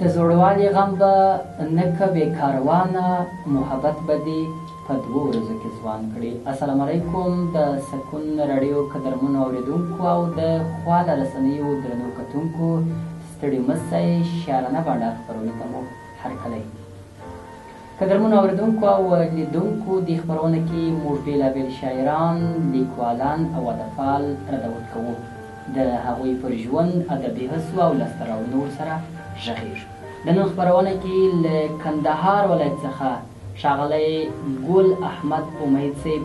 د زوړوالي غم به نه کوې کاروانه، محبت به دې په 2 ورځو کې ځوان کړي. السلام علیکم د سکون راډیو قدرمنو اورېدونکو او د خواله رسنیو درنو کتونکو، ستړي مه شئ، شعرانه بانډار خپرونې ته مو هرکلی. قدرمنو اورېدونکو او لیدونکو، دې خپرونه کې موږ بېلابېل شاعران، لیکوالان او ادبپال ردول کوو. د هغوی پر ژوند، ادبي هڅو او لاسته راوړنو ورسره غږېږو. د نن خپرونه کې له کندهار ولایت څخه ښاغلی ګل احمد امید صاحب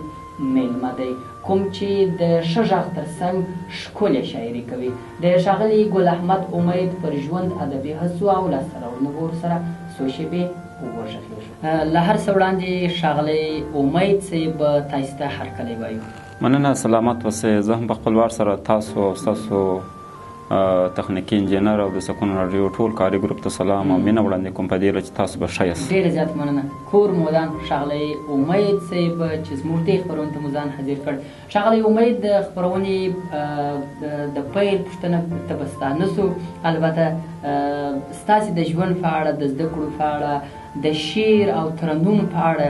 میلمه دی، کوم چې د ښه غږ تر څنګ ښکلې شاعري کوي. د ښاغلي ګل احمد امید پر ژوند، ادبي هڅو او لاسته راوړنو به ورسره څو شېبې وغږېږو. له هر څه وړاندې ښاغلی امید صاحب تاسو ته هرکلی وایو. مننه، سلامت اوسئ. زه هم په خپل وار سره تاسو او ستاسو تخنیکي انجینر او د سکون راډیو ټول کاري ګروپ ته سلام او مینه وړاندې کوم په دې چې تاسو به ښه یاست. ډېره زیات مننه. کور مودان ښاغلی امید صاحب چې زموږ دې خپرونې ته مو ځان حاضر کړ. ښاغلی امید، د خپرونې د پیل پوښتنه ته به ستا نه سو، البته ستاسې د ژوند په اړه، د زده کړو په اړه، د شعر او ترنم په اړه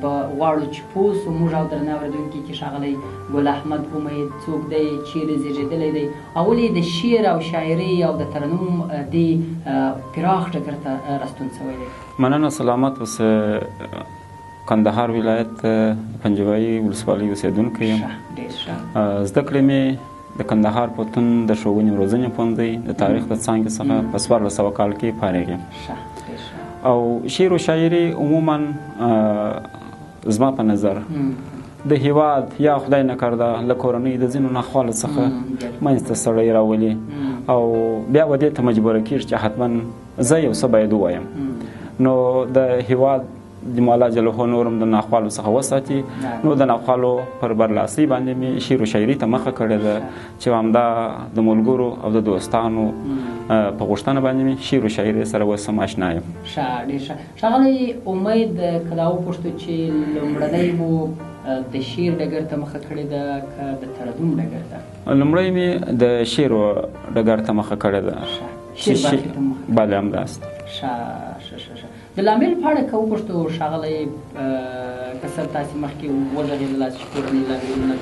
به غواړو چې پوه سو موږ او درنه اورېدونکي چې ښاغلی ګل احمد امید څوک دی، چیرې زېږېدلی دی او ولې د شعر او شاعري او د ترنم دې پراخ ډګر ته راستون شوی دی. مننه، سلامت اوسئ. کندهار ولایت پنجوایي ولسوالۍ اوسېدونکی یم. زده کړې مې د کندهار پوهنتون د ښوونې او روزنې پوهنځي د تاریخ د څانګې څخه په 1400 کال کې فارغ یم. او شعر و شاعري عموما زما په نظر د هیواد یا خدای نکرده له کورنۍ د ځینو ناخوالو څخه منځته سړی راولي او بیا و دې ته مجبوره کېږي چې حتما زه یو څه باید ووایم. نو د هیواد د مولا جلهو نورم د ناخوالو څخه وساتي، نو د ناخوالو پر برلاسۍ باندې مې شعر و شاعري ته مخه کړې ده چې همدا د ملګرو او د دوستانو په غوښتنه باندې مې شعر و شاعري سره اوس هم اشنا یم. ښه، ډېر ښه. ښاغلی امید، که دا وپوښتو چې لومړنۍ مو د شعر ډګر ته مخه کړې ده که د ترنم ډګر ته؟ لومړی مې د شعر ډګر ته مخه کړې ده. شعر برخې ته مخه؟ بله، همداسې. ښه ښه ښه ښه. د لامل په اړه که وپوښتو ښاغلی، که څه تاسې مخکې وغږېدلاست چې کورنۍ لاملونه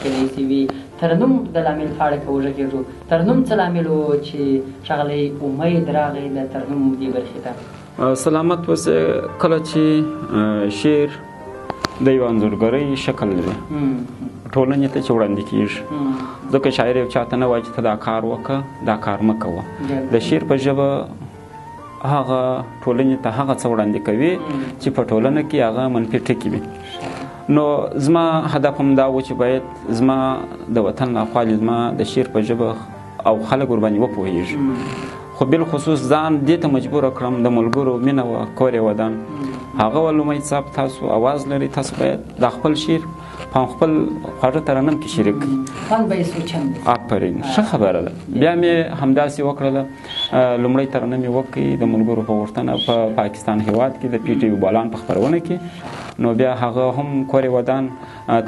کیدای شي وي، ترنم د لامل په اړه که وغږېږو، ترنم څه لامل و چې ښاغلی امید راغی د ترنم دې برخې ته؟ سلامت اوسئ. کله چې شعر د یو انځورګرۍ شکل لري ټولنې ته چې وړاندې کېږي، ځکه شاعر یو چاته نه وایي چې ته دا کار وکړه، دا کار مه کوه. د شعر په ژبه هغه ټولنې ته هغه څه وړاندې کوي چې په ټولنه کې هغه منفي ټکي وي. نو زما هدف هم دا و چې باید زما د وطن ناخوالې زما د شعر په ژبه او خلک ورباندې وپوهېږي، خو بالخصوص ځان دې ته مجبوره کړم د ملګرو مینه وه، کور یې ودان. هغه ول امید صاحب، تاسو اواز لرئ، تاسو باید دا خپل شعر په خپل خواږه ترنم کې شریک کړئ. خوند به یې سوچند. آفرین، ښه خبره ده. بیا مې همداسې وکړله. لومړی ترنم یې وکړئ د ملګرو په غوښتنه په پاکستان هیواد کې د PTV بالان په خپرونه کې. نو بیا هغه هم کور یې ودان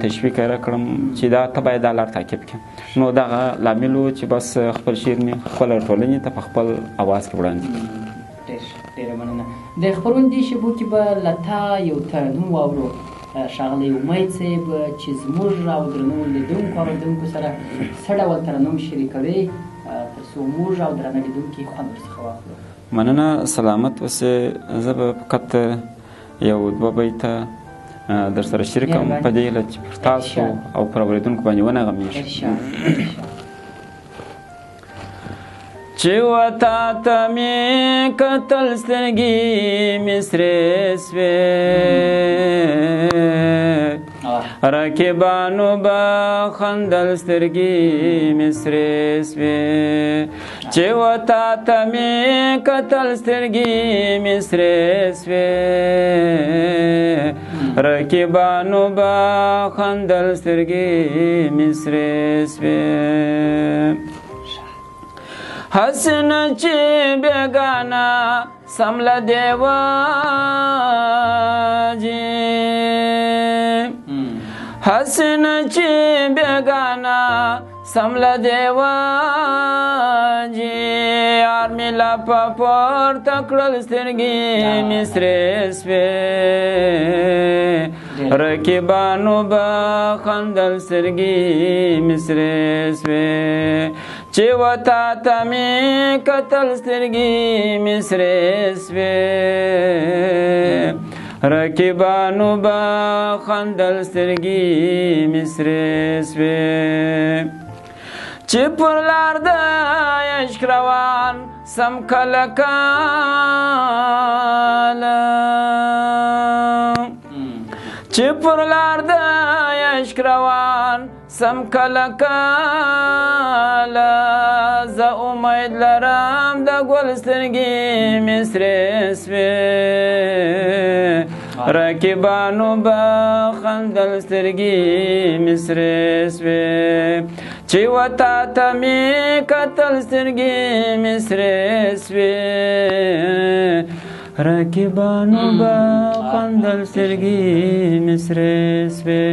تشویق یې راکړم چې دا ته باید دا لار تعقیب کړې. نو دغه لامل و چې بس خپل شعر مې خپله ټولنې ته په خپل اواز کې وړاندې کړم. ډېره مننه. د خپرونې دې شېبو کې به له تا یو ترنم واورو ښاغلی امید صاحب چې زموږ او درنو لیدونکو اورېدونکو سره څه ډول ترنم شریکوي تر څو موږ او درانه لیدونکي خوند ورڅخه واخلو. مننه، سلامت اوسئ. زه به فقط یو 2 بیته در سره شریکم په دې هیله چې پر تاسو او پر اورېدونکو باندې ونغمېږي. چې وتا ته مې کتل سترګې مې سرې سوې، رقیبانو به خندل سترګې مې سرې سوې. چې وتا ته مې کتل سترګې مې سرې سوې، رقیبانو به خندل سترګې مې سرې سوې. حسن چې بیگانا سمله دیواجی، حسینه چې بېګانه سم له دیوانجي یار مې لا په پورته کړل سترګې مې سرې سوې رقیبانو به خندل سترګې مې سرې سوې چې وتا ته مې کتل سترګې مې سرې سوې رقیبانو به خندل سترګې مې سرې سوې چې پر لار د عشق روان سم کله کله چې پر لار د عشق روان سم کله کله زه امید لرم د ګل سترګې مې سرې سوې رقیبانو به خندل سترګې مې سرې سوې چې وتا ته مې کتل سترګې مې سرې سوې رقیبانو به خندل سترګې مې سرې سوې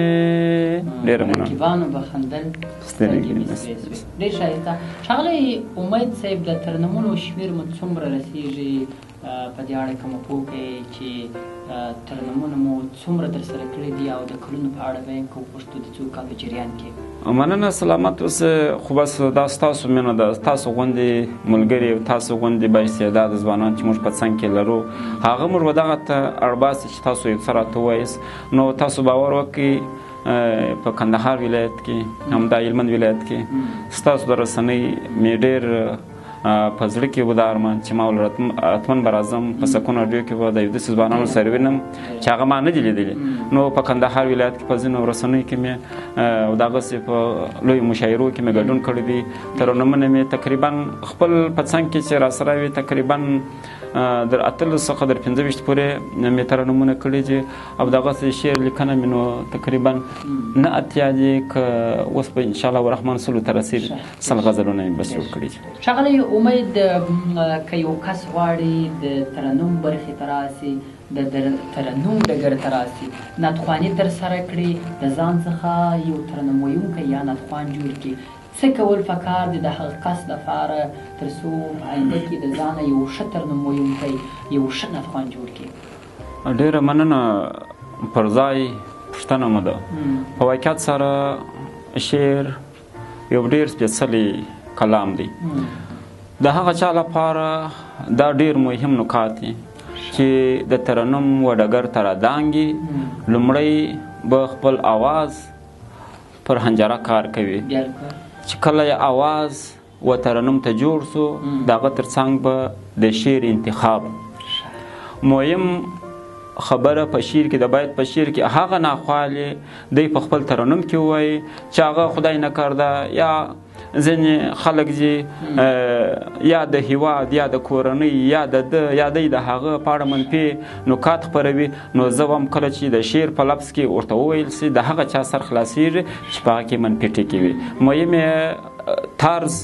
ډېره مننه رقیبانو به خندل سترګې مې سرې سوې ډېر ښایسته ښاغلی امید صاحب د ترنمونو شمېر مو څومره رسېږي په دې اړه که مو پوه کړئ چې ترنمونه مو څومره درسره کړي دي او د کلونو په اړه به یې که وپوښتو د څو کالو جریان کې مننه سلامت اوسه خو بس دا ستاسو مینه ده تاسو غوندې ملګري تاسو غوندې بااستعداده ځوانان چې موږ په څنګ کې لرو هغه موږ به دغه ته اړباسي چې تاسو یو څه راته ووایاست نو تاسو باور وکړئ په کندهار ولایت کې همدا هلمند ولایت کې ستاسو د رسنۍ مې ډېر په زړه کې و دا ارمان چې ما ولر حتما به راځم په سکون راډیو کې به د یو داسې ځوانانو سره وینم چې هغه ما نه دي لیدلي نو په کندهار ولایت کې په ځینو رسنیو کې مې او دغسې په لویو مشاعرو کې مې ګډون کړی دي ترنمونه مې تقریبا خپل په څنګ کې چې راسره وي تقریبا در 18 څخه در 15 پورې مې ترنمونه کړي دي او دغسې شعر لیکنه مې نو تقریبا نه اتیا دي که اوس به انشاءالله الرحمن سلو ته رسېږي سل غزلونه مې بس جوړ کړي دي ښاغلی امید که یو کس غواړي د ترنم برخې ته راسي د ترنم ډګر ته راسي ناتخواني ترسره کړي د ځان څخه یو ترنم ویونکی یا ناتخوان جوړ کړي څه کول پکار دي د هغه کس لپاره تر څو آینده کې د ځانه یو ښه ترنم ویونکی یو ښه ناتخوان جوړ کړي ډېره مننه پر ځای پوښتنه مو ده په واقعیت سره شعر یو ډېر سپېڅلی کلام دی د هغه چا لپاره دا ډېر مهم نکات دي چې د ترنم و ډګر ته رادانګي لومړی به خپل آواز پر حنجره کار کوي چې کله یې آواز و ترنم ته جوړ سو د هغه تر څنګ به د شعر انتخاب مهم خبره په شعر کې د باید په شعر کې هغه ناخوالې دی په خپل ترنم کې ووایي چې هغه خدای نه کرده یا ځینې خلک دي یا د هیواد یا د کورنۍ یا د دی د هغه په اړه منفي نکات خپروي نو زه هم کله چې د شعر په لفظ کې ورته وویل سي د هغه چا سر خلاصېږي چې په هغه کې منفي ټکي وي مهم طرز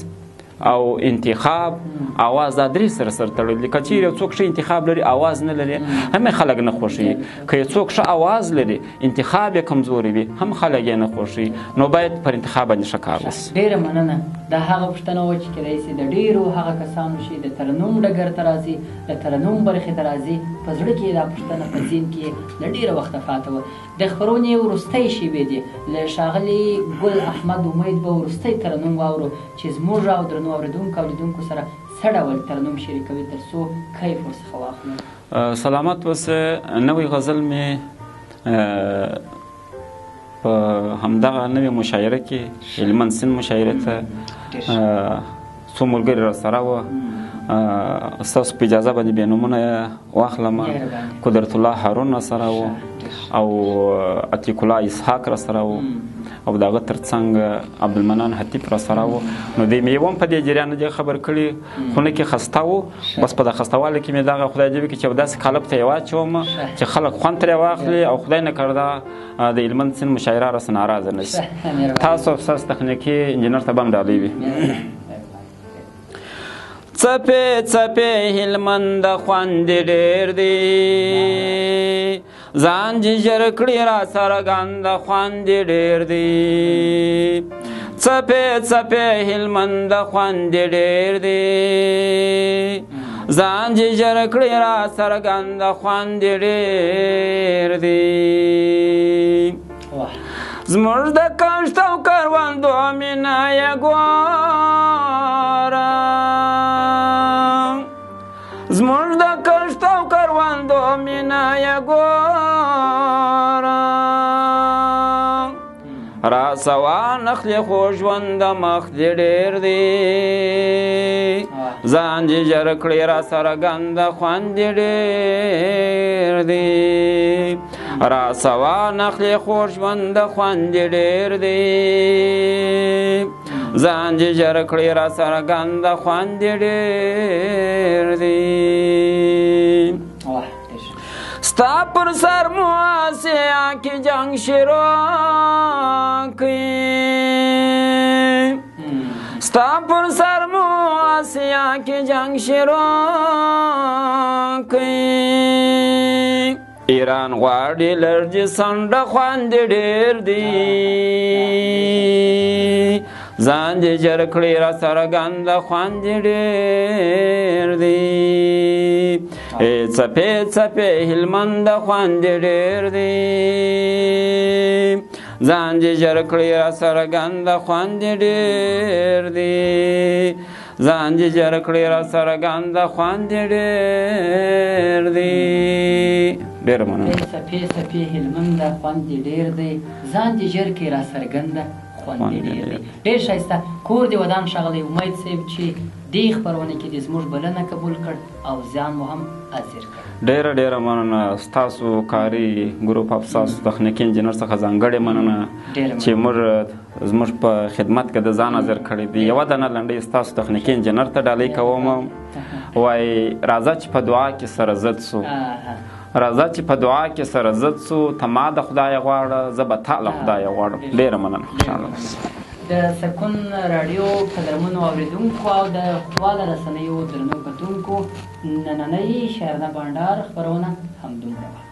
او انتخاب آواز دا درې سره تړلي دي که چیرې یو څوک ښه انتخاب لري آواز نه لري هم خلک نه خوښوي که یو څوک ښه آواز لري انتخاب یې کمزوري وي هم خلک یې نه خوښوي نو باید پر انتخاب باندې ښه کار وشي ډېره مننه دا هغه پوښتنه وه چې کیدای سي د ډېرو هغه کسانو چې د ترنم ډګر ته راځي د ترنم برخې ته راځي په زړه کې دا پوښتنه په ذهن کې له ډېره وخته پاته وه د خپرونې وروستۍ شېبې دي له ښاغلي ګل احمد امید به وروستی ترنم واورو چې زموږ او درنو اورېدونکو او لیدونکو سره څه ډول ترنم شریکوي تر څو کیف ورڅخه واخلو سلامت اوسه نوی غزل مې په همدغه نوې مشاعره کې هلمند سیند مشاعرې ته څو ملګري راسره وه ستاسو په اجازه باندې بیا نومونه واخلم قدرت الله هارون راسره و او عتیق الله اسحاق راسره و او دغه ترڅنګ عبدالمنان حتیب راسره و نو دوی مې هم په دې جریان دې خبر کړي خونه کې خسته و بس په د خستهوالي کې مې دغه خدای دې وکړي چې داسې قالب ته یې واچوم چې خلک خوند ترې واخلي او خدای نه کرده د هلمند سیند مشاعره راسه ناراضه نه شي تاسو ستاسو تخنیکي انجینر ته به هم ډالۍ وي څپې څپې هلمند خوند ډېر دی ځان چې ژر کړي را څرګند خوند یې ډېر دی څپې څپې هلمند خوند یې ډېر دی ځان چې ژر کړي را څرګند خوند یې ډېر دی زموږ د کښت او کروندو مینه یې ګوره زموږ د کښت او کروندو مینه یې ګوره راسوا نخلې خو ژوند د مخ دې ډېر دی ځان چې ژر کړې را څرګند خوند دې ډېر دی راسوا نخلې خو ژوند د خوند دې ډېر دی ځان چې ژر کړې را څرګند خوند دې ډېر دی ستا پر سر مو آسیا کې جنگ شروع کړي ستا پر سر مو آسیا کې جنگ شروع کړي ایران غواړي لرجې سنډه خوند ډېر دی ځان دې ژر کړې را څرګند خوند ډېر دی څپې څپې هلمند خوند ډېر دی ځان دې ژر کړې را څرګند خوند ډېر دی ځان دې ژر کړې را څرګند خوند ډېر دی ډېره مننه څپې څپې هلمند خوند ډېر دی ځان دې ژر کړې را څرګنده خوند ډېر دی ډېر ښایسته کور دې ودان ښاغلی امید صاحب چې دې خپرونه کې دې زموږ بلنه قبول کړ او ځان مو هم حاضر کړ ډېره ډېره مننه ستاسو کاري ګروپ اف ستاسو تخنیکي انجینر څخه ځانګړې مننه چې موږ زموږ په خدمت کې د ځان حاضر کړی دی یوه دانه لنډۍ ستاسو تخنیکي انجینر ته ډالۍ کوم وایي راځه چې په دعا کې سره ضد سو راځه چې په دعا کې سره ضد سو ته ما د خدایه غواړه زه به تا له خدایه غواړم ډېره مننه خوشحاله د سکون راډیو قدرمنو اورېدونکو او د خواله رسنیو درنو کتونکو نننۍ شاعرانه بانډار خپرونه همدومره وه